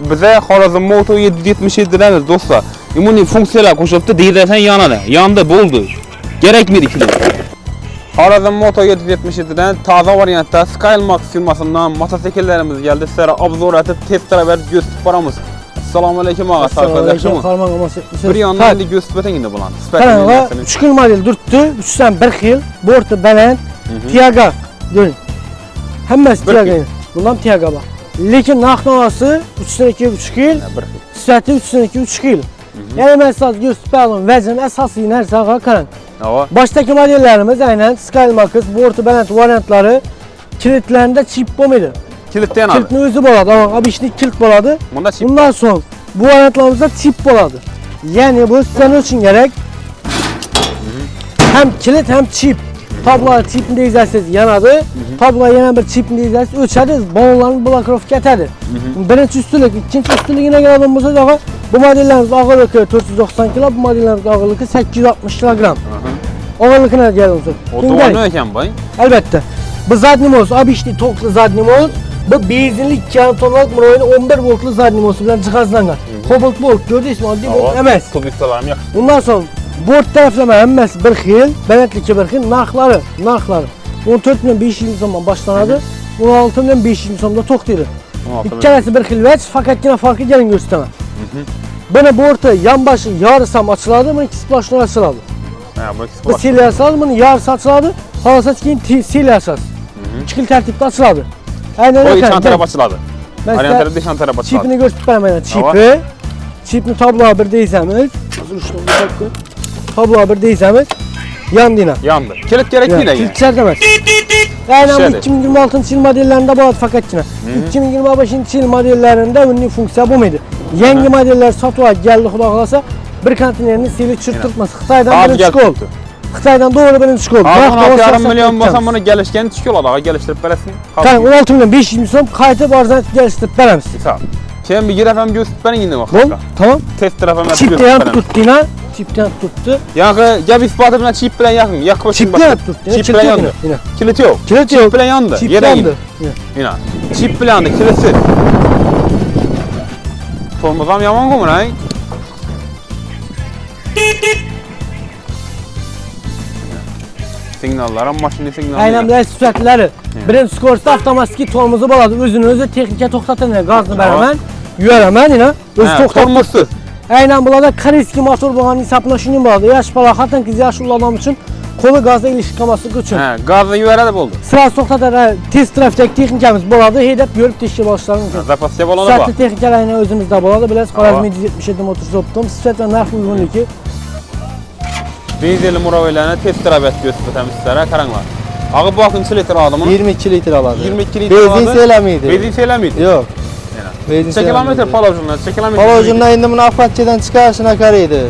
Bize Xorazm Moto 777'lerimiz dostlar. Ümumi funksiyalar koşuluptu. Değilsen yanada. Yandı buldu. Gerekmedi kilit. Xorazm Moto 777'den taze variantta Skymax firmasından motosikletlerimiz geldi. Sizlere obzor edip test beraber gösterip baramız. Assalamu alaikum ağa. Assalamualaikum. Bir yandan indi gösterip ötenginde bulan. Karanga 3 yıl model durttu. 3'ten 1 yıl. Bortu baland. Tiaga. Görün. Hemmesi Tiaga. Bundan Tiaga bak. Lekin narx-navosi 3'ten 2,5 yil. Sifati 3'ten 2,5 yil. Yani mesela gösterip alın. Vazn asosiy narsaga qarang. Baştaki modellerimiz aynen Skymax, bortu baland variantları kilitlerinde chip bo'lmaydi. Kilitli yanadi. Kilitni o'zi bo'ladi, ama abishlik kilit bo'ladi. Bunda chip. Bundan so'ng bu variantlarimizda chip bo'ladi. Ya'ni bu sizlar uchun kerak. Hem kilit hem chip. Tablolar chipni deysiz yanadi. Tablolar yana bir chipni deysiz o'chadi, balonlarni blokировка etadi. Birinchi ustunlik, ikkinchi ustunligine keladigan bo'lsak, bu modellerimiz ağırlığı 490 kg, bu modellerimiz ağırlığı 860 kg. Ağırlığına geldi. O ne ekan bay? Elbette. Bu zadnimoz, abişli toklu zadnimoz. Bu benzinli 2,5 tonluk Muroy'un 11 voltlu zadnimosu bilen cihazlangan. Kobalt bolt gördünüz mü? Adli bolt emas. Kubiktalarım yok. Bundan sonra bort taraflama hemmesi bir xil, balandligi bir xil, narxlari 14.500 so'mdan başlanadı. 16.500 so'mda to'xtaydi. İkkalasi bir xil vech, faqatgina farqi kelin ko'rsataman. Buni borti yonbashi yarısı ham ochiladi, buni ikisi boshdan ochiladi. Bu siliyasi, buni yarısı açılады, xohlasangiz keyin siliyasiz. 2 xil tartibda ochiladi. Aynen öyle. O içan taraf açılады. Variantları dışan taraf açılады. Chipini gösterip beraman. Chipni tabloga bir deysamiz. Tabloga bir deysamiz. Yandı. Yandı. Kilit gerekli de. Kilit şart emas. Aynen bu 2026 yıl modellerinde bo'ladi faqatgina. 2025 yıl modellerinde bunday funksiya bo'lmaydi. Yangi modeller sotuvga keldi, xudo xolasa bir konteynerni seli tushirtirmas. Xitoydan birinchi qo'l. Xitoydan doğru birinchi qo'l. 6,5 milyon bo'lsa buni kelishgan tushib oladi, geliştirib berasizmi? Qani 16.500 so'm qaytib arzon geliştirib beramiz. Tamam. Keyin bir girafam gösterib bering endi vaqt. Tamam. Test tarafam gösterib beraman. Tutdina, chipdan tutdi. Yağı gap isboti bilan chip bilan yaqin. Yaqib chipdan tutdi. Chip bilan yandı. Kilit yo'q. Kilit yo'q. Chip bilan yandı. Chip yandı. Yine. Chip bilan yandı, kilitsiz. Tormoz ham yomon qo'yman, ay. Signallar ham mashina signali. Aynan bu sifatlari. Birinchi skorsda avtomatik tormozi bo'ladi. O'zini o'zi texnika to'xtatadi. Gazni beraman, yuraman, yana o'zi to'xtatmasiz. Aynan bularda koreyskiy motor bo'lgan hisobla shuning bo'ladi. Yosh bola, xotin-qiz, yosh odam uchun qo'li gazda ilishib qolmasligi uchun. Gazda yuvaradi bo'ldi. Sira to'xtatadi. Test trafik texnikamiz bo'ladi. Haydab yurib tekshirib olishlari mumkin. Zapasga bo'ladi bu. Sifat texnikalarni o'zimizda bo'ladi. Bilasiz, Xorazm 777 motor sotdim. Sifat va narx uygunligi. Benzinli Muroylarni test trafik gösterib o'tamiz sizlarga. Qaranglar. Ağı bu akınçı litre aldımı? 22 litre aladı. 22 litre aladı. Benzin söylemiydi. Benzin söylemiydi? Yok. Benzin kilometre palajından, kilometre. Palajından indi bunu Affatçı'dan çıkarışına karıydı.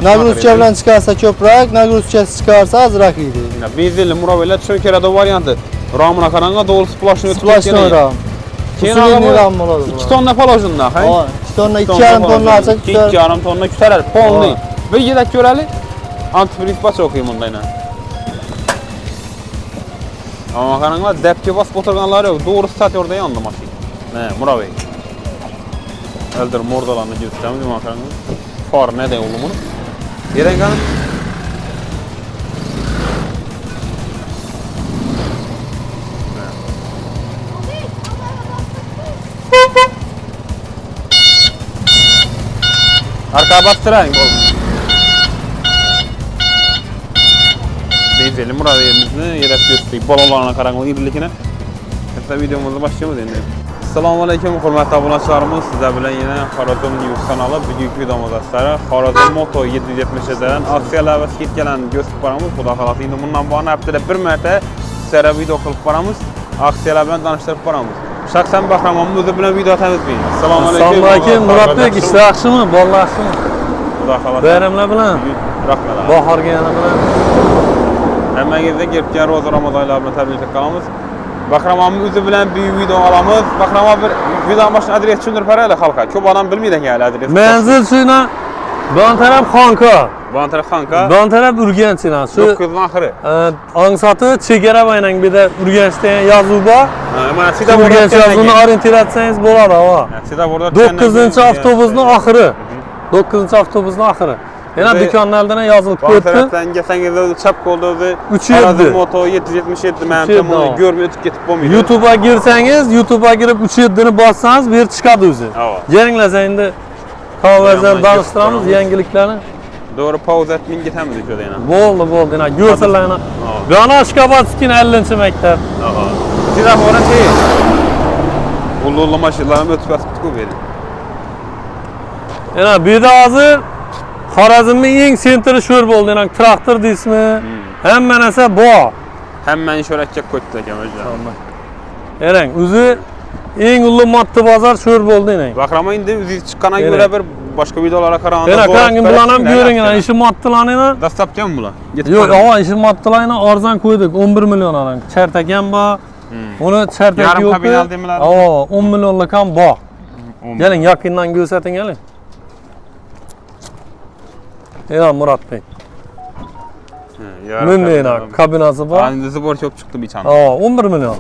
Nagruzçadan çıkarsa köprak, nagruzçası çıkarsa azrak idi. Benzinli Muroylar çökerede varyantı. Ramına karanga dolu splaşını ötüp Splaşını ram. Usulünü ram oladı. 2 tonna palajından. 2 tonna, 2,5 tonna alsak küter. 2,5 tonna küterer. Polni. Bir yedek göreli. Antifriz baş okuyum ondayla. Ama qaranglar, depke basıp oturganlar yok. Doğru statörde yandı maşin. Murat Bey. Eldir mordalarını göstereyim. Ama qaranglar. Far ne de oldu bunu? Yeren qanım. Arkaya bastırayım oğlum. Benzinli Murat Bey'imizni yedek gösterdik. Balonlarına qaranglar irilikine. Hatta videomuzda başlayalım endi. Assalomu alaykum, hurmatli obunachilarimiz. Sizlar bilan yana Xorazm News kanalı. Bugungi videomizda sizlarga Xorazm Moto 777dan aksiyalar va skidkalarni gösterib boramiz. Xudo xolasa endi bundan buyon haftada bir marta sizlarga video qilib boramiz. Aksiyalar bilan tanishtirib boramiz. Shaxsan Bahramon o'zi bilan video tanishdik. Assalomu alaykum. Assalomu alaykum, Muratbek, ishlar yaxshimi? Bolalar yaxshimi? Xudo xolasa. Bayramlar bilan. Rahmat. Bahorga yana bilan. Hammangizga kelgan ro'za Ramazon oylari bilan tabrik qilamiz. Bahramon o'zi bilan bir video olamiz. Bahramon bir videodan boshqa adres tushuntirib beraylik xalqqa. Ko'p odam bilmaydi ekan adres. Manzil suyna Ben taraf Xanka. Bu taraf Xanka. Ben taraf Urgenç ina. Şu 9'un axırı. Angsatı chegara bilan bir de Urgenç'te yazığı var. Mana sizə Urgenç yazığını orientatsiyangiz bo'ladi, ha. Sizə burada 9-chi avtobusning oxiri. 9-chi avtobusning oxiri. Yana do'konlardan yozilib Bu ketdi. tarafdan gelsangiz o'zi chap qo'lda o'zi 307. Moto 777 men 307, buni ha. ko'rmay o'tib ketib bo'lmaydi. YouTube'a girsangiz, YouTube'a girib 37ni bossangiz, bu yer chiqadi o'zi. Ha. Jeringlar endi qavazdan Yandan danıştıramiz gösteramiz. yangiliklarni. Doğru pauza etmeyin gitamiz şöyle yana. Bo'ldi, yana görsellarni. Gana Ashgabatskining 50-chi maktab. Aha. Siz ahora Ullu maşınlarımı ötüp atıp bu verin. Yana bu yerda hozir Xorazmning eng sentri sho'r bo'ldi. Yana traktor deysizmi? Hamma narsa bor. Hemen şörakçak koydular hocam. Yana o'zi eng ulug' moddiy bozor sho'r bo'ldi yana. Bakrama indi üzi çıkana göre bir başka videolara karağında. Yana qarang, bularni ham ko'ring, yana ishi moddilarni. Dastlapcan mı lan? Yo'q, ava ishi moddilarni arzon qo'ydik, 11 million alang. Chartak ham bor. Uni chartak yo'q. Yarım kabinal demilar. Ava 10 millionlik ham bor. Keling, yaqindan ko'rsating, keling. Ya Murat Bey. Mendeyna kabinası var. Anında zıbor çok çıktı bir tane. 11 milyon.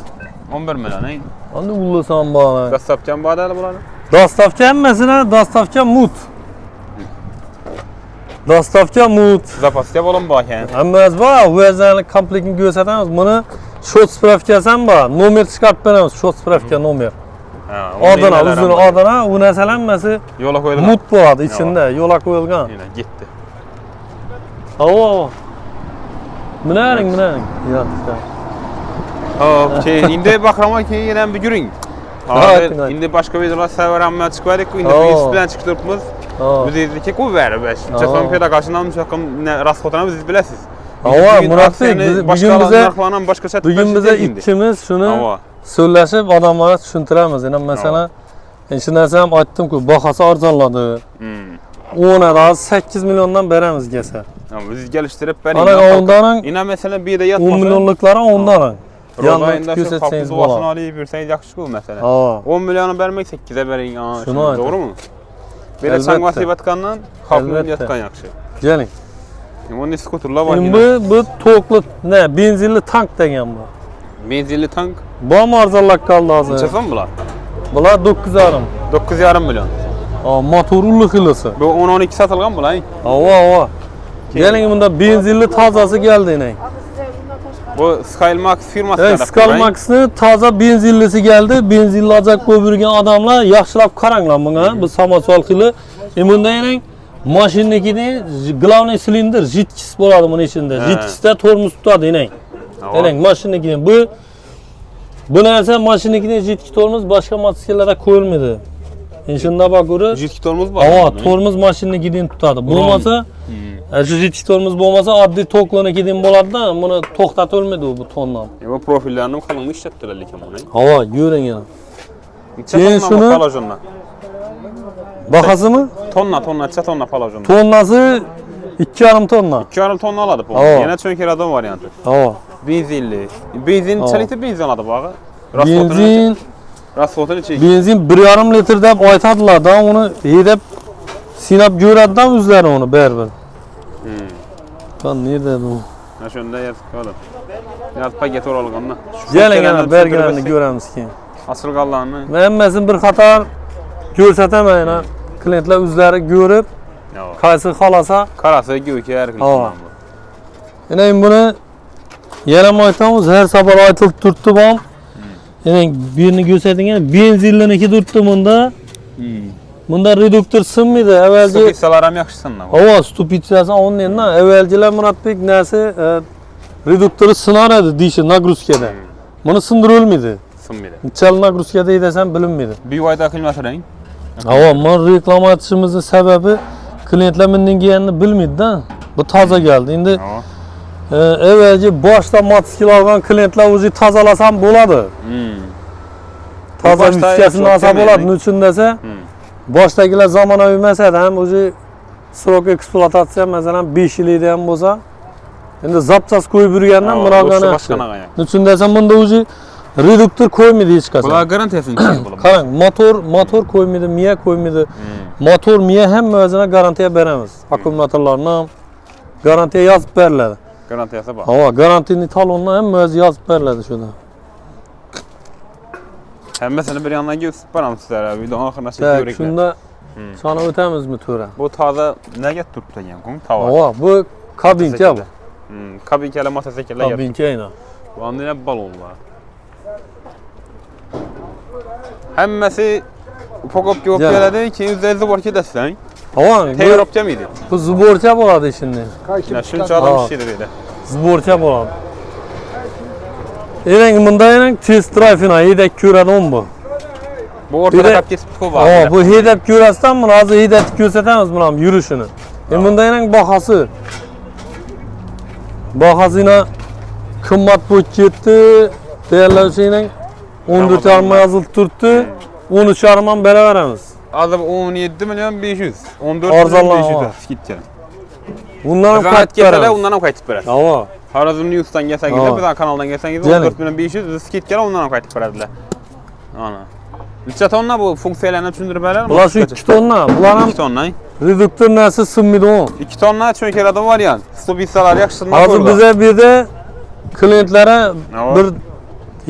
11 milyon ne? Andı ullasan bana. Dastlapcan bağdalı bulanı. Dastavka mesela Dastavka mut. Dastavka mut. Zapasya bolon bak yani. Amma var, bu yazanı komplektini gösteremiz. Bunu short spravkasi ham bor. Nomer chiqarib beramiz, short spravka nomer. Adana, uzun Adana, u narsalar hammasi yo'la qo'yilgan. mut bo'ladi ichida, yo'la qo'yilgan. Yine gitti. Avo. Minaring. Ya. Hop, indi bakrama ki yine bir görün. Evet. Indi başka videolar severenme çıkıyorduk. Indi biz plan çıktıpmız. Biz dedik ki bu ver beş. Çesan piyada karşından çakım rasxotana biz bilesiz. Ava Murat Bey, bugün bize ikimiz şunu söylesip adamlara tushuntiramiz. Yani mesela şu narsa ham aytdim-ku, bahası arzonladi. 8 milyondan beramiz gelse. Biz geliştirip verin. Ana ondan ina mesela bir de yatmasa 10 milyonlukları ondan. Yanında şu kapısı olsun alayı verseniz yakışık olur mesela. 10 milyonu vermek 8'e verin. Doğru mu? Böyle çang vasibatkandan halkın yatkan yakışı. Gelin. Onun skuturlar var yine. Bu toklu ne? Benzinli tank degen bu. Benzinli tank. Bu mu arzallak kaldı hazır? Neçəsən bular? Bular 9,5. 9,5 milyon. Motorlu hılısı. Bu 10-12 satılgan bular. Ava. Gelin bunda benzinli tazası geldi yine. Bu Skymax firması tarafı. Skymax'ın taza benzinlisi geldi. Benzinli acak koyurgen adamlar yaxshilab qaranglar buna. Bu samotsval hılı. Bunda yine maşinnikini glavniy silindr jitkisi bo'ladi bunun içinde. Jitkisida tormoz tutadi yine. Qarang, maşinnikini bu narsa maşinnikini jitki tormoz başka mototsikllarda qo'yilmaydi. Shunda bakuri jitki tormoz bor. Tormoz maşinnikini tutadi. Bo'lmasa şu jitki tormoz bo'lmasa oddiy toklarnikidan bo'ladi-da, buni to'xtatolmaydi bu tondan. Bu profillerini qalin ishlatdilar lekin buni. Ava, ko'ring yana. Keyin shuni palajonna. Bahasimi? Necha tonna palajonna? Tonnasi 2,5 tonna. 2,5 tonna oladi bu. Yana cho'nkaradon varianti. Ava. Benzinli. Benzin necha benzin oladi bu ağa? Benzin 1,5 litr deb aytadilar da, uni hedab sinab ko'radi-da o'zlari uni baribir. Qan nerda bu? Mana shunda yozib qo'ydim. Yozib paket o'ralganda. Keling, belgilarni ko'ramiz keyin. Asılganlarni. Men hammasini bir qator ko'rsataman yana. Klientlar o'zlari ko'rib, qaysi xolasa, qarasa go'ki har kim bu. Yana buni yana aytamiz, har safar aytilib turibdi bu. Yana birini ko'rsating, benzinliniki turibdi bunda. Bunda reduktor sinmaydi. Avvalgi stupitsalar ham yaxshisinlar. Ava, stupitsasi ondan. Avvalgilar Muratbek narsa reduktori sinar edi deyshi nagruzkada. Buni sindirilmaydi. Sinmaydi. Nechal nagruzkada desam bilinmaydi. BYD qilmasang. Ava, men reklama etishimizning sababi klientlar mendan kelganini bilmaydi-da. Bu toza geldi. Endi avvalgi boshda mototsikl olgan klientlar o'zi tozalasam bo'ladi. Toza viskasini olsa bo'ladi. Nima uchun desa, boshdagilar zamonaviy emas-da, ham o'zi srok ekspluatatsiya masalan 5 yilda ham bo'lsa, endi zapchas qo'yib yurgandan bunaqani yaxshi. Nima uchun desa, bunda o'zi reduktor qo'ymaydi hech qachon. Bular garantiyasini chiqib bo'ladi. Qarang, motor qo'ymaydi, miya qo'ymaydi. motor miye hamma o'zine garantiya beramiz. Akkumulyatorlarni ham garantiya yozib beriladi. Garantiyasi bor. Ha, garantiyani talonni hamma o'zi yozib beriladi shunda. Hammasini bir yandan gösterib beramiz sizlarga. Videoning oxirida Tak, ko'raylik. shunda sana o'tamizmi to'ra? Bu toza nega turibdi ekan, kun tovar. Ha, bu kabinka bu. Kabinkalar mototsikllar. Kabinka aynan. Bu andina balonlar. Hammasi ufak-ufak olib keladi, keyin o'zingizda bor ketasizlar. Ha, Tayyor olib kelmaydi. bu zborcha bo'ladi ishinde. Shuncha odam ishlaydi deydi. Zborcha bo'ladi. Endi bunda ham test drive-ni yedek ko'radi bu. Bu o'rtada qolib ketib qo'ydi. Ha, bu hedab ko'rasizdan buni hozir hedatib ko'rsatamiz buni ham yurishini. Endi bunda ham bahasi. Bahasina qimmat bo'lib ketdi. Deyarli 14,5 yozilib turibdi. 13,5 ham beraveramiz. Hozir 17 milyon 500. 14 Arzonlar milyon var. 500 skitga. Bundan ham Qaytib qaytib kelsalar, beramiz. undan ham qaytib beradi. Ha, Xorazm News'dan kelsangiz, Ha. bizning kanaldan kelsangiz Jani. 14 milyon 500 skitga undan ham qaytib beradilar. Ana. Necha tonna bu funksiyalarni tushuntirib beradi? bular shu 2 tonna. Bular ham 2 tonna. reduktor narsa sinmaydi. 2 tonna cho'nkalada variant. Stubitsalar yaxshidan Hozir biza bu yerda klientlara Ha. bir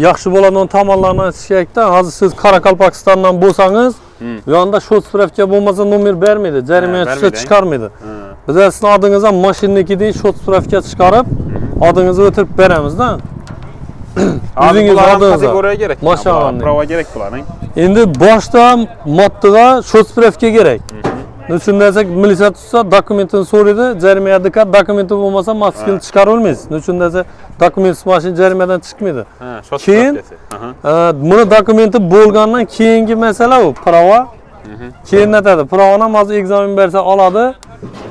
yaxshi bo'ladigan tomonlarni aytish kerakda. Hozir siz Qoraqalpog'istondan bo'lsangiz, bu yoqda shot spravka bo'lmasa nomer bermaydi, jarima tushsa chiqarmaydi. Biz sizning odingizdan mashinnikidan shot spravka chiqarib, odingizni o'tirib beramizda. O'zingiz odingiz kategoriya kerak. Mashallah. Prava kerak bularning. Endi boshda moddaga shot spravka kerak. Shundan so'ng militsiya tutsa, dokumentini so'raydi, jarimaga dokumenti bo'lmasa, maskini chiqarib olmaysiz. Shundan so'ng dokumentsiz mashina jarimadan chiqmaydi. Ha, shot Keyin buni dokumenti bo'lgandan keyingi masala u prava. Keyin aytadi, pravani ham hozir ekzamen bersa oladi.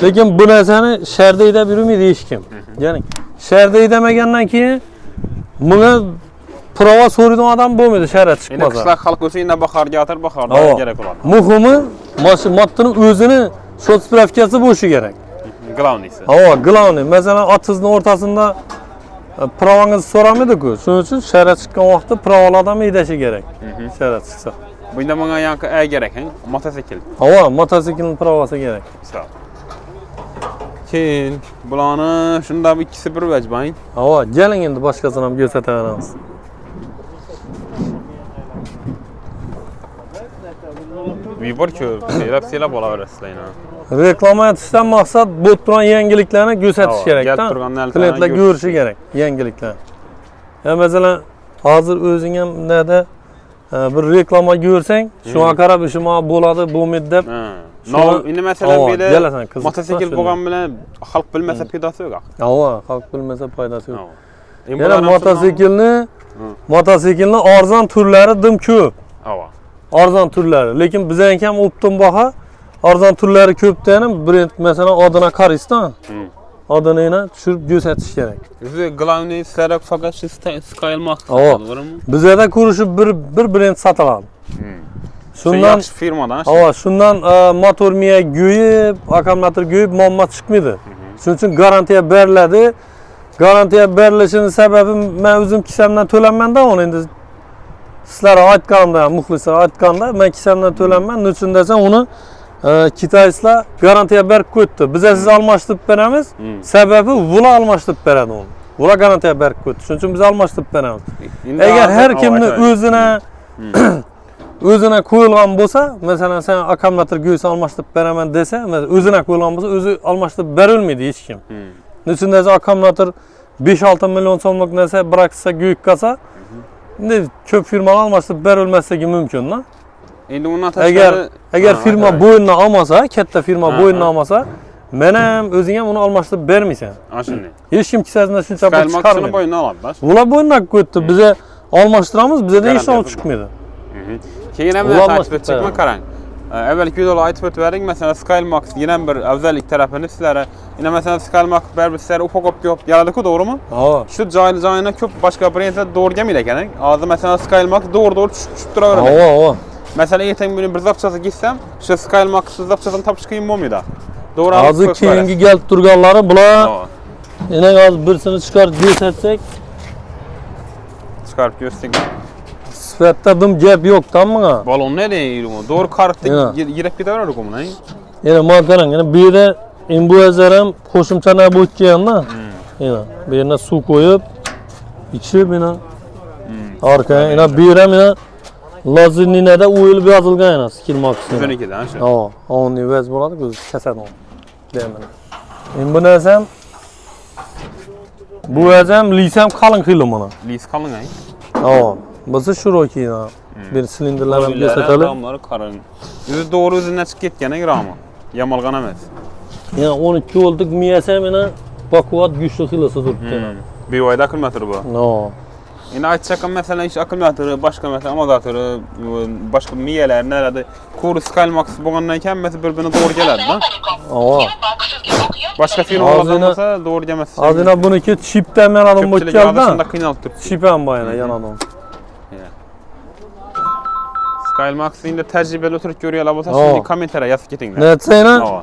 Lekin bu narsani sharda haydab yurmaydi hech kim. Ya'ni sharda haydamagandan keyin buni prava so'raydigan odam bo'lmaydi, shariat Endi chiqmasa. qishloq xalq bo'lsa, endi bahorga atar, bahorda kerak bo'ladi. Muhimi moddaning o'zini shot spravkasi bo'lishi kerak. Glavnisi. Ha, glavni. Masalan, otizning o'rtasida pravangizni so'ramaydi-ku. Shuning uchun shariat chiqqan vaqtda pravalardan haydashi kerak. Shariat chiqsa. Bunda menga yangi A kerak, mototsikl. Ha, mototsiklning pravasi kerak. Sağ. Keyin bularni shunda ikkisi bir vajbang. Ha, keling endi boshqasini ham ko'rsataveramiz. Vibor ko'p, selab olaverasizlar. Reklama etishdan maqsad bu turgan yangiliklarni ko'rsatish kerak-da. Kelib turgan narsalarni Klientlar ko'rishi kerak yangiliklarni. Ya masalan, hozir o'zing ham nada bir reklama ko'rsang, shunga qarab ishim bo'ladi, bo'lmaydi deb. Endi masalan gelasan, menda qiziq motosikl bo'lgan bilan xalq bilmasa foydasi yo'q. Ha, xalq bilmasa foydasi yo'q. Endi Yana mototsiklni arzon turlari dim ko'p. Arzon turlari. Lekin bizning ham optim baho arzon turlari ko'pdan brend masalan odina qaraysiz-da. Odinani tushirib ko'rsatish kerak. O'zi glavniy sarak faqat shu Style Max. Bizda ko'rishib bir brend sotiladi. Shundan firmadan. Ha, shundan motor miya go'yib, akkumulyator go'yib muammo chiqmaydi. Shuning uchun garantiya beriladi. Garantiya berilishining sababi men o'zim kisamdan to'lanmanda, uni endi sizlar aytganimda, muxlislar aytganda men kisamdan to'lanman. Nechun desa uni Kitoylar garantiya berib qo'ydi. Biz siz almashtirib beramiz. Sababi ular almashtirib beradi uni. Ular garantiya berib qo'ydi. Shuning uchun biz almashtirib beramiz. Agar har kimni o'zina qo'yilgan bo'lsa, masalan sen akkumulyator go'ysa almashtirib beraman desa, o'zina qo'yilgan bo'lsa, o'zi almashtirib berilmaydi hech kim. Nechun desa akkumulyator 5-6 million so'mlik narsa bıraksa go'yib qolsa, endi ko'p firmalar almashtirib berilmasligi mumkin-da. Endi undan agar firma bo'yindan olmasa, katta firma bo'yindan olmasa, men ham o'zing ham uni almashtirib bermaysan. Shunday. Hech kim kisasidan shuncha pul chiqarmaydi. Bo'yindan oladi. Ular bo'yindan qo'ydi. Biz almashtiramiz, bizda hech narsa chiqmaydi. Keyin ham ta'kid etmoqman, qarang. Avvalgi videoda aytib o'tdik, masalan Skymax yana bir afzallik tarafini sizlarga, yana masalan Skymax baribir sizlar ufak-ufak keladi-ku, to'g'rimi? Ha. Shu joyini ko'p boshqa brendlar to'g'ri kelmaydi ekan. Hozir masalan Skymax to'g'ri tushib turaveradi. Ha. Masalan ertaga buni bir zapchasi gitsam, shu Skymax'siz zapchasini topish qiyin bo'lmaydi. To'g'ri. Hozir keyingi kelib turganlari bular. Endi hozir birsini chiqarib ko'rsatsak, chiqarib ko'rsak. sifatda dim gap yo'q-da bunga. Balon ne deyir o? Doğru kartda Ya. girip gider o kumuna. Yana mana qarang, yana bu yerda imbuazer ham qo'shimcha nima bo'lib kelganda. Yana bu yerga suv qo'yib, ichib yana orqa yana bu yer ham yana Lazininada o'yilib yozilgan yana skill max. Biznikidan shu. Ha, o'nni vaz bo'ladi, o'zi kasad on. Deyman. Endi bu narsam bu ham lisam qalin xili mana. Lis kalın ay. Ha, bizi Cherokee yana bir silindirlar ham ko'rsatadi. Ramları karın. Yüzü doğru yüzünden çık ketken ramı. Yamalgan emas. Yana 12 voltlik miyasi ham yana baquvvat güçlü xilasi turibdi yana. Bir oyda akılmatır bu. No. Yine aytacakım mesela iş akılmatırı, başka mesela amazatırı, başka miyeler nerede? Kuru Skymax boğandan iken mesela birbirine doğru gelir da. Ha. Başka firma Ağzına- olmasa doğru gelmez. Azina buniki chipdan men adam bo'lib Köpçülük arasında keldi. kıynalıp Türk. Chip ham bor yana yanada. Skymax'ı indi tecrübeli oturup görüyorlar olsa Oo. şimdi komentere yazıp getingler. Ne etsayna Oo.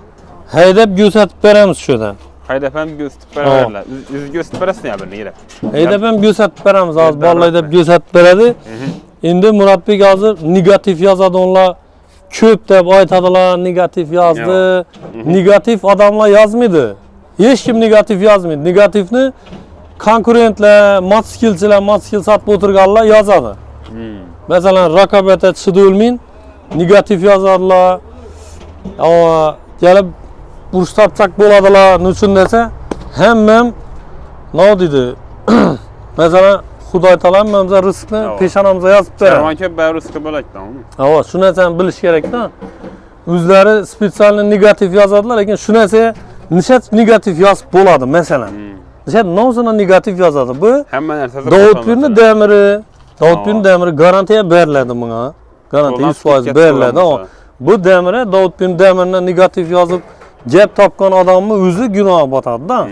haydab ko'rsatib beramiz şurada. Haydi efendim gösterip verirler. Yüz gösterip verirsin ya birini yine. Haydab ham ko'rsatib beramiz. Az Berib bolaydab beramiz. ko'rsatib beradi. Endi Muratbek hozir negativ yozadi onlar. Ko'p deb aytadilar, negativ yozdi. Negativ odamlar yozmaydi. Hech kim negativ yozmaydi. Negativni konkurentlar, matskilchilar sotib o'tirganlar yozadi. Masalan, raqobatga chiqib o'lmayin, negativ yozadilar. Ama gelib urush topsak bo'ladilar, nechun desa, hammam nima deydi? Masalan, Xudoy taolo bizga rizqni peshonamizga yozib beradi. Serman köp bari rızkı bölek tamam mı? Ha, shu narsani bilish kerak-da. O'zlari spetsialni negativ yozadilar, lekin shu narsaga nishat negativ yozib bo'ladi, masalan. Nishat nozini negativ yozadi. Bu Hemen ertesi Davudpirni demiri garantiya beriladi bunga. Garantiya 100% beriladi. Bu demire Davudpirni demirine negativ yazıp cep topgan adamın o'zi gunoh botadi-da.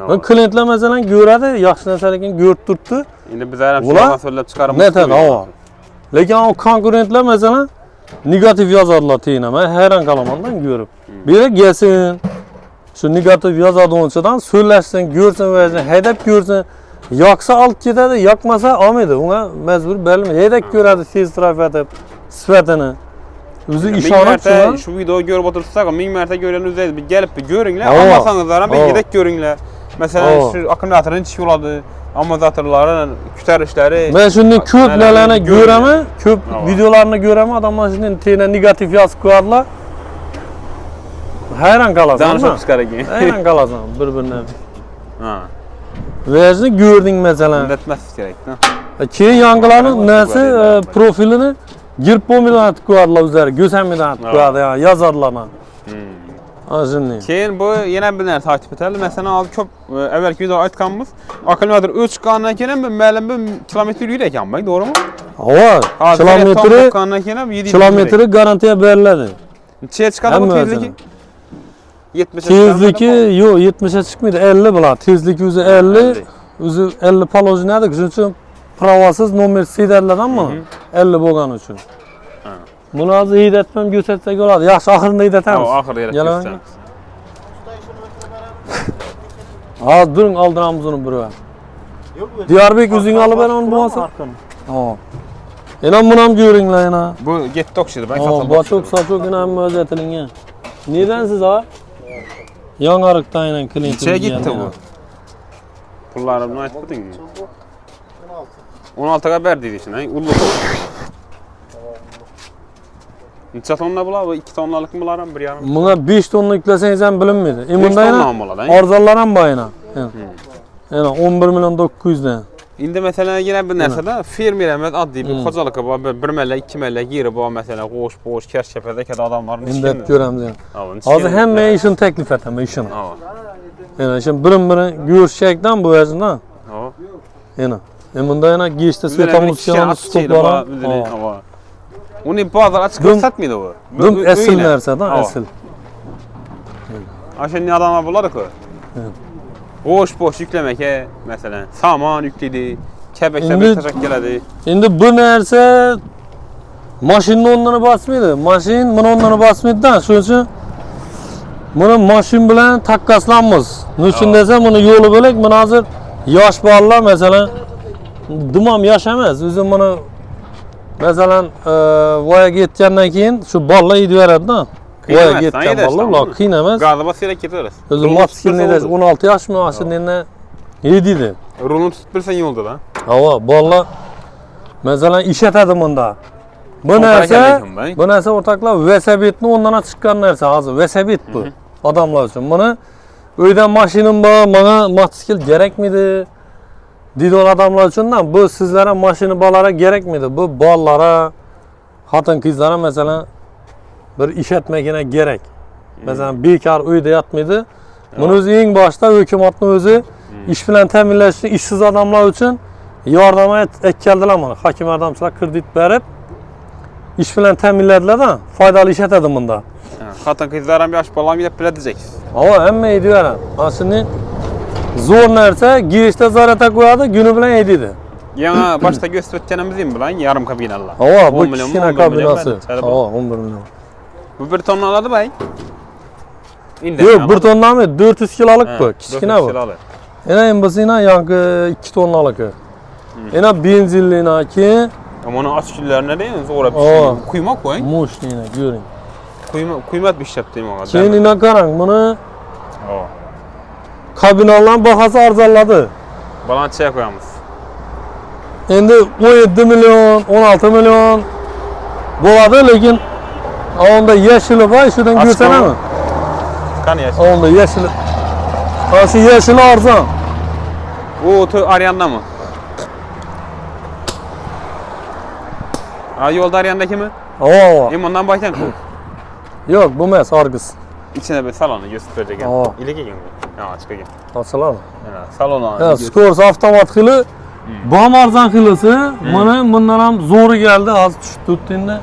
Ben klientlar masalan ko'radi, yaxshi narsalarni ko'rib turibdi. Endi biz ham Ular shuni so'zlab chiqaramiz. Netadi, ha. Lekin o konkurentlar masalan negativ yozadilar tiyina. Men hayron qolaman-dan ko'rib. Biri gelsin, şu negativ yozadi onchadan so'zlashsin, ko'rsin va haydab ko'rsin. Yoqsa olib ketadi, yoqmasa olmaydi. Unga majbur berilmaydi. Haydab ko'radi tez trafiqda sifatini. O'zi ishonib shuna. Şu videoyu görüp otursak, 1000 marta görenizde bir gelip bir görünler. Oo. Almasanız da bir Oo. gidip görünler. Mesela Oo. şu akımlatörün iş yoladı. Amortizatörlerin küter işleri. Ben şimdi ko'p nalarni ko'raman, ko'p Oo. videolarni ko'raman, adamlar şimdi tena negativ yozib qo'yadilar. Hayron qolasan. Danışıp çıkarayım. Hayron qolasan bir-birine. Ha. Vezni ko'rding masalan. Netmez gerek. Keyin yangilarning nasi profilini girib bo'lmaydigan atib qo'yadilar o'zlari, go'sammaydigan atib qo'yadi, yozadilar. Azınlı. Keyin bu yine bir narsa takip edelim. Mesela abi çok evvelki video aytkanımız akıllıdır 3 kanına keyin məlum bir kilometre yürüyerek yanmayı doğru mu? Ava, kilometre garantiya beriladi. Çiğe çıkardı bu tezliki? 70'e Tezliki yo'q, 70'e çıkmaydı, 50 bular. Tezliki o'zi 50, o'zi 50 poложенияда, shuning uchun pravosiz nomer siydadilardanmi? 50 bo'lgani uchun. Buni hozir hiydatmam ko'rsatsak bo'ladi. Yaxshi, oxirini hiydatamiz. Ha, oxirida hiydatamiz. Hozir during oldiramiz uni bir. Diyarbek o'zing olib beran bo'lmasa. Ha. Yana buni ham ko'ringlar yana. Bu getdi o'xshaydi, ben satib. Botok sochogina ham o'zatilgan. Nedan siz ha? Yangarıqdan aynan klient. Necha getdi bu? Pullarimni aytib o'tingmi? 16 ga berdi deyishini, ulug'. Necha tonna bular? Bu 2 tonnalık mı bular ham 1,5? Buna 5 tonna yüklesangiz ham bilinmaydi. 5 tonna ham bo'ladi. Arzonlar ham bor yana. Yana 11 milyon 900 dan. Endi mesela yine bir narsada fermer emas oddiy bir xo'jalikka bor, 1 malla 2 malla yeri bor mesela qo'sh, kershapada kada odamlarning ishini. Endi ko'ramiz yana. Hozir hamma ishini taklif etaman ishini. Yana ishim birin-birin ko'rishakdan bu o'zidan. Yana. Bunda yana geçti svetomuzchilarning stoplari. Uni bozor açık satmaydi bu. Dım esil narsadan, esil. Aşağı ne adamlar bulardı-ku? Boş yüklemek mesela. Saman yükledi, kebekler taşak geldi. Endi bu narsa mashinning o'rnini bosmaydi. Mashin buni o'rnini bosmaydi-da. Shuning uchun buni mashin bilan taqqoslanamiz. Nechun desa, buni yo'li bo'lak. Buni hozir yosh bolalar masalan dimam yosh emas. O'zim buni Masalan, voyaga yetgandan keyin shu balla yediveradi-da. Voyaga yetgan balla, ular qiyin emas. Gazı basıyla ketaverasiz. O'zi mototsiklni 16 yoshmi, ashundan yedidi. Rulni tutib bilsang yo'lda da. Havo, balla masalan ishlatadi bunda. Bu narsa o'rtoqlar velosipedni o'rndan chiqqan narsa hozir. Velosiped bu odamlar uchun. Buni uydan mashinam bor, menga mototsikl kerakmidi? Deydigan odamlar uchun-da bu sizlar ham mashina bolalara kerakmidi? Bu bolalara, xotin-qizlarga masalan bir ishlatmagina kerak. Masalan, bekor uyda yotmaydi. Buni o'zi eng boshda hukumatning o'zi ish bilan ta'minlash uchun ishsiz odamlar uchun yordam etgandilar mana. Hokim yordamchilar kredit berib ish bilan ta'minladilar-da, foydali ishlatadi bunda. Xotin-qizlar ham yosh bolam yeb biladiksiz. Havo, hamma yeydiveradi. Ashuni zo'r narsa, girishda zarata qo'yadi, kuni bilan yeydi. Yana boshda gösterib o'tganimiz bilan yarim kabinalar. Havo, bu kichkina kabinasi. Havo, 11 million. Bu 1 tonna oladi bay. Yo'q, 1 tonnami? 400 kilolik bu, kichkina bu. Yana ham bizina yangi 2 tonnalik. Yana benzinlina keyin Mana ochkilarni deymiz, o'rab pishirib. Quymoq qo'ying. Mo'shnina ko'ring. Quymat pishiribdi mo'g'ada. Keyin ina qarang, buni kabinalar bahasi arzonladi. Balanchaga qo'yamiz. Endi 17 million, 16 million bo'ladi, lekin onda yashili bor, shundan ko'rsanami? Qani yashil? Onda yashili. Shu yashili arzon. U Ariandami? Yo'lda Ariandakimi? Bundan boykan-ku. Yo'q, bu emas, Argus. İçine bir salonu gösterib ekan. İlik ekan bu. Ha, chiqagan. Ochiladi. Mana salon. Ha, Skors avtomat xili. Bom arzon xilisi, mana bundan ham zo'ri keldi, hozir tushib turibdi endi.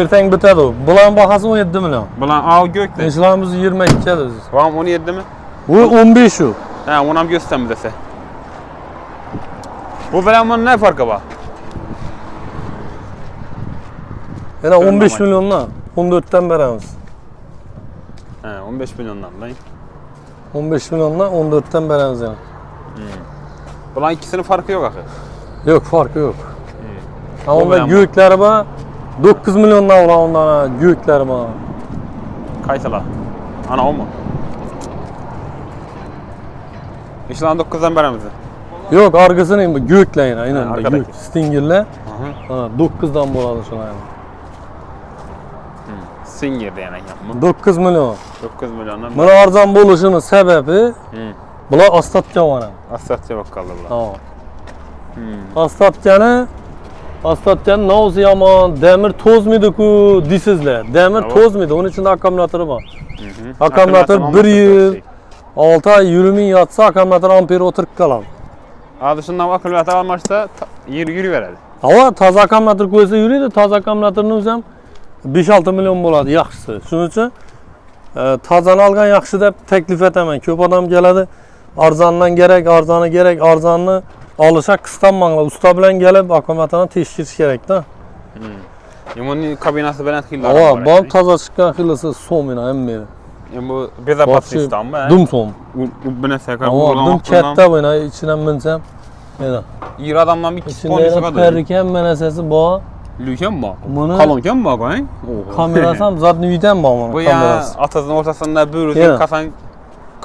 Ertang bitadi u. Bular bahasi 17 million. Bular go'kda. Ishlarimiz 22 edi. Vam 17 mi? Bu 15 şu. Ha, onu ham göstermi desa. Bu bilan bunun ne farkı var? Yana 15 milyondan 14'ten beramiz. Ha, 15 milyondan lan. 15 milyondan 14'ten beramiz yani. Bulan ikisinin farkı yok akı. Yok, farkı yok. Ama onda göğükleri var. 9 milyondan olan ondan göğükleri var. Kaysalar. Ana o mu? İşte 9'dan beremizdi. Yok, arkasını bu göğükle yine. Yine göğük. Stinger'le. 9'dan buladı şuna yani. Singer deyen yani. 9 milyon. 9 milyondan. Buna arzon bo'lishinin sebebi bular Ostatga mana. Ostatga bakalım bular. Ostatgan navzi yomon, demir tozmaydi-ku deysizlar. Demir tozmaydi, onun için de akkumulyatori bor. Akkumulyator 1 yil 6 ay yürümin yatsa akkumulyator amperi o'tirib qoladi. Hadi shundan akkumulyator almashsa yuraveradi. Hava toza akkumulyator qo'ysa yuradi, toza akkumulyatorni o'zi ham 5-6 milyon bo'ladi yaxshisi. Shuning uchun tozani olgan yaxshi deb taklif etaman. Ko'p odam keladi, arzondan kerak, arzonni olishga qistonmanglar. Usta bilan kelib akkumulyatorni tekshirish kerak-da. Bunun kabinasi bilan xillar bor. Hava, bom toza chiqqan xilasi so'mina hamma. Bu bezopaslikdanmi? Dum so'm. Bu narsa dum katta buni ichidan minsam. Mana. Yer odamdan bir kichik qo'yib chiqadi. Perkan narsasi bor. Lükenmi? Buni qalonkanmi qo'ying? Kamerasi ham zadni uydan bor mana. Bu ya atasının o'rtasida bo'ruzin qasang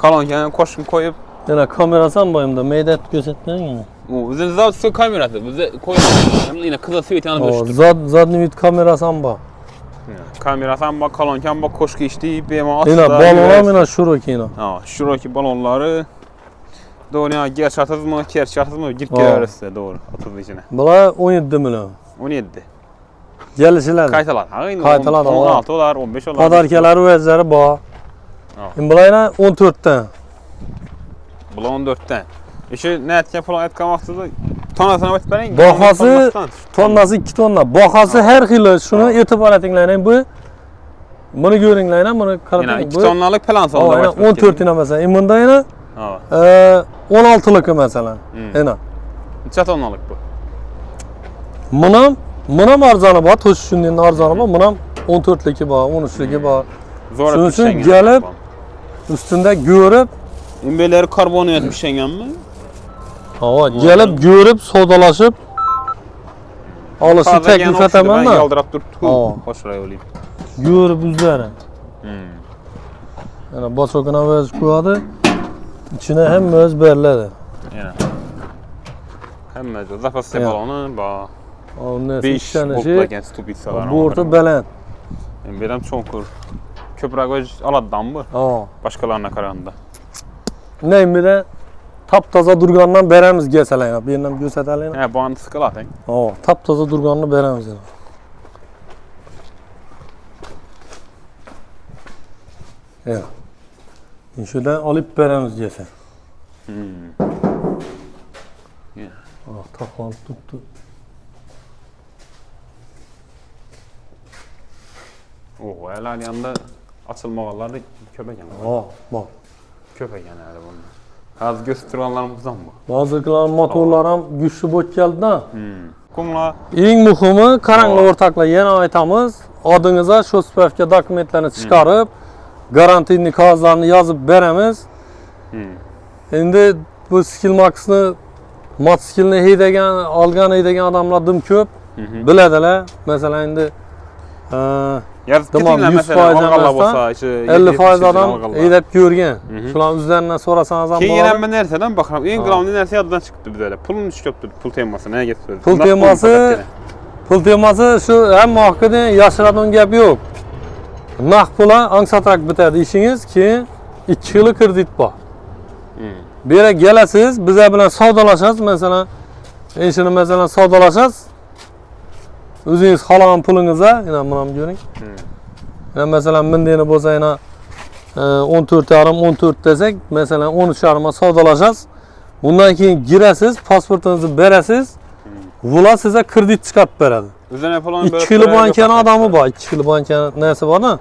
qalonkan qo'shib qo'yib. Yana kamerasi ham bor endi, mayda ko'rsatmang yana. O'zini zavod kamerasi, bizni qo'yib yine qiza svet yanib turibdi. Zadni uy kamerasi ham bor. Kamerasi ham bor, qalonkan bor, qo'shki ishdi, bemalol. Yana balonlar mana shurokina. Ha, shuroki balonlari Doğru gerçatızmı, kerçatızmı girip gelirse doğru 30 içine. Bular 17 milyon. 17. Gelişiler. Kaytalar. Kaytalar 16 dolar, 15 dolar. Padarkaları özleri bu. Bular yine 14'ten. Bular 14'ten. İşte ne etken falan etken vaxtıda tonasına bakıp verin. Bahası tonnası 2 tonna. Bahası her xili şunu etibar etinglerin bu. Bunu görünlerin, bunu karatın. 2 tonnalık falan sonra. Aynen 14'ine mesela. Bunda yine 16'lık mesela. Yine. Neçə tonnalık bu? Bunam arzanı var, toş şunun arzanı var. Bunam 14'lüki var, 13'lüki var. Şunun için gelip üstünde görüp İmbeleri karboniyat pişengen mi? Hava gelip görüp sodalaşıp Alışı teklif etaman da. Yaldırap durib Aa. hoşray olayım. Yürüp üzerine. Yani başokuna öz koyады. İçine hem öz berledi. Yana. Hemme zapas Ya. balonu ba. Onun 5 nesi boklagan stupisalar. bu orta belend. Beram çoğunkur. Köprak öz aladdan bu. Aa. Başkalarına qaraganda. Neymi de taptaza durgandan beremiz gelseler. Bir yerden gösterleyin. He, bu anı sıkılat. Aa, taptaza durgandan beremiz. Yani. Evet. Şuradan alıp beremiz gelsen. Ah, taklanıp tuttu. Oo, elal yanında açılmağalarda köpeken var. Aa, bak. Köpeken yani bunlar. Az göstəranlarımızdan bu. Bazıkılan motorlarım güçlü bot geldi da. Kumla En muhimi karanlık ortakla yeni aytamız adınıza şu süperfke dokumentlerini çıkarıp garantini kağıtlarını yazıp beremiz. Şimdi bu skill max'ını mat skillini heydegen, algan heydegen adamlar dım köp. Bilediler. Mesela şimdi yazıp tamam, gitinler 100% mesela algala emasda, bolsa, işte 50% adam heydep görgen. Şulan üzerinden sorasanız Keyin bağlı. yenə mən nərsədən baxıram. En qılavlı nəsə yaddan çıxdı bizə. Pulun düşübdür, pul teması nəyə getirdi? Pul teması şu hem hakikaten yaşıradığın gibi yok. Naq pula ansatarak bitadi işiniz ki 2 yılı kredit var. Bir yere gelesiz, bize bilen savdalaşacağız mesela. Şimdi mesela savdalaşacağız. Özünüz halan pulunuza, yine bunu görün. Yani mesela mindeni boza yine 14 yarım 14 desek mesela 13 yarıma savdalaşacağız. Bundan keyin giresiz, pasportunuzu beresiz. Vula size kredit çıkart beredi. Üzerine falan 2 yılı bankanın adamı var. 2 yılı bankanın neyse var da.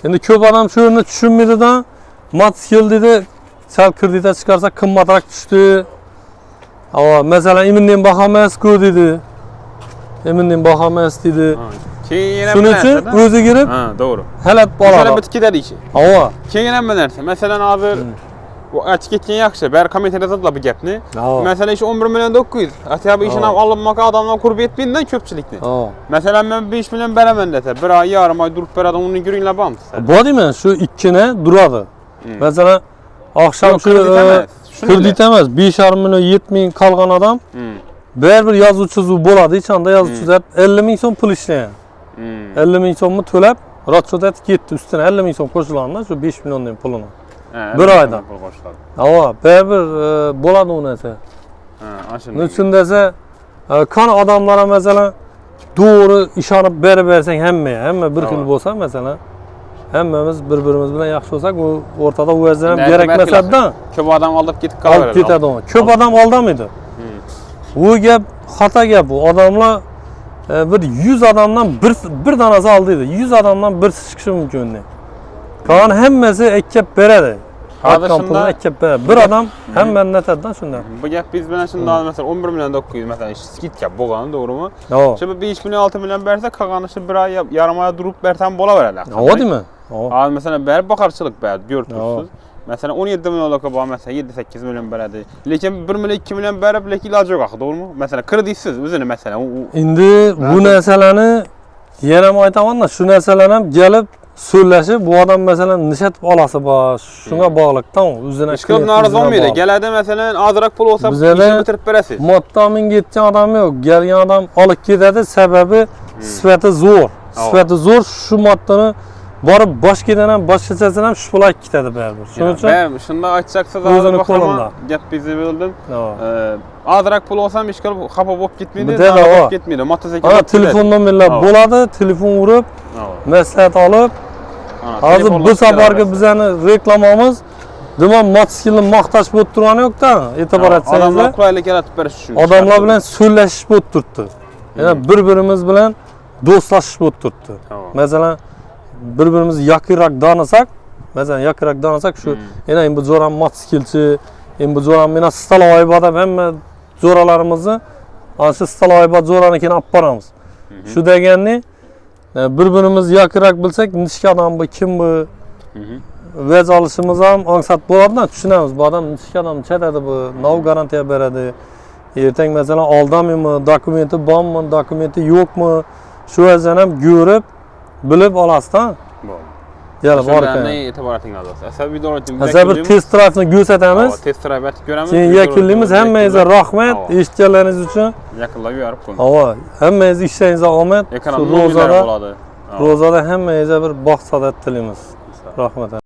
Şimdi köp adam şöyle düşünmedi de mat skill dedi. Sel kredite çıkarsa kımmatarak düştü. Ama mesela eminden bakamaz ko dedi. Eminden bakamaz dedi. Keyin yenə Şunun için özü girip Ha, doğru. helat Mesela bala. bitki dedi işi. Ama Keyin yenə mən nərsə. Məsələn hazır bu açıq etken yaxşı. Bər komitədə zadla bu gəpni. Aa. Məsələn işi 11 milyon 900. Atya işini alınmağa adamdan qurb etməyindən köpçülikni. Məsələn mən 5 milyon bərəmən dəsə, bir ay yarım ay durup bər adam onu görünlə bam. bu değil mi? Şu ikkine duradı. Mesela akşam şu kredit emez. 5 milyon 70 kalgan adam. Bir yazı çuzu boladı. İç anda yazı çuzu 50 bin son pul işleyen. 50 bin son mu tölep? Ratçoda gitti üstüne 50 bin son koşulanlar şu 5 milyon deyin pulunu. Bir ayda. Ama bir boladı o neyse. Üçün dese kan adamlara mesela doğru işarıp versen hemme bir kıl olsa mesela hemmemiz birbirimiz bilen yaxşı olsak bu ortada o özlem gerekmese de köp adam alıp gidip alıp gitedi onu. Köp adam aldamıydı. O gap hata gap bu. Adamla bir 100 adamdan bir tanesi aldıydı. 100 adamdan bir çıkışı mümkün değil. Kalan hemmesi ekkep beredi. Kampını ekkep beredi. Bir adam hemen netedden şundan. Bu gap biz bana şimdi daha mesela 11 milyon 900 mesela skit gap boğanı doğru mu? Şimdi 5 milyon 6 milyon berse kaganışı bir ay yarım aya durup bersen bola verirler. O değil mi? Abi mesela ber bakarçılık ber görtürsüz. Mesela 17 milyon olaka bağ mesela 7-8 milyon beredi. Lekin 1 milyon 2 milyon berip leki ilacı yok doğru mu? Mesela kredisiz özünü mesela. Indi bu neseleni yenem aytaman da şu neselenem gelip söyleşip bu adam mesela nişet alası var. Şuna bağlı tamam üzerine çıkıp naraz olmuyor. Gelede mesela azrak pul olsa işini bitirip beresiz. Moddamin gittiğin adam yok. Gelgen adam alıp gidedi sebebi sıfatı zor. Sıfatı zor şu maddanı barıp baş gidenen baş geçesinem şu pulak gitedi berber. Şunun için ben şunda açacaksa da bakalım. Gap bizi bildin. Azrak pul olsam işgal kapı bop gitmedi. Bop gitmedi. Ana telefondan millet boladı. Telefon vurup mesleğet alıp hazır bu seferki bizeni reklamamız demem mat skill'in maktaş bot duranı yok da itibar etseniz de adamlar kuraylık yaratıp beriş üçün. Adamlar bilen söyleşiş bot tuttu. Yani birbirimiz bilen dostlaşış bot tuttu. Mesela birbirimizi yakırak danısak mesela yakırak danısak şu yine bu zoran mat skill'çi bu zoran mina stalavayba da hem zoralarımızı anşı stalavayba zoranıkini apparamız. Şu degenli birbirimiz yakırak bilsek nişki adam bu kim bu vez alışımız ham ansat bu adamdan düşünemiz bu adam nişki adam çetedi bu nav garantiye beredi Ertang masalan aldamaymi, dokumenti bormi, dokumenti yo'qmi, shu yerdan ham ko'rib, bilib olasiz-da. Bo'ldi. Yana bor ekan. Shundan e'tiboratingiz olasiz. Asabiy videolarni Hozir bir test drive'ni ko'rsatamiz. Test drive etib ko'ramiz. Keyin yakunlaymiz. Hammangizga rahmat eshitganlaringiz uchun. Yakunlab yuborib qo'ying. Havo, hammangizga ishingizga omad. Ekran ro'zada bo'ladi. Ro'zada hammangizga bir baxt saodat tilaymiz. Rahmat.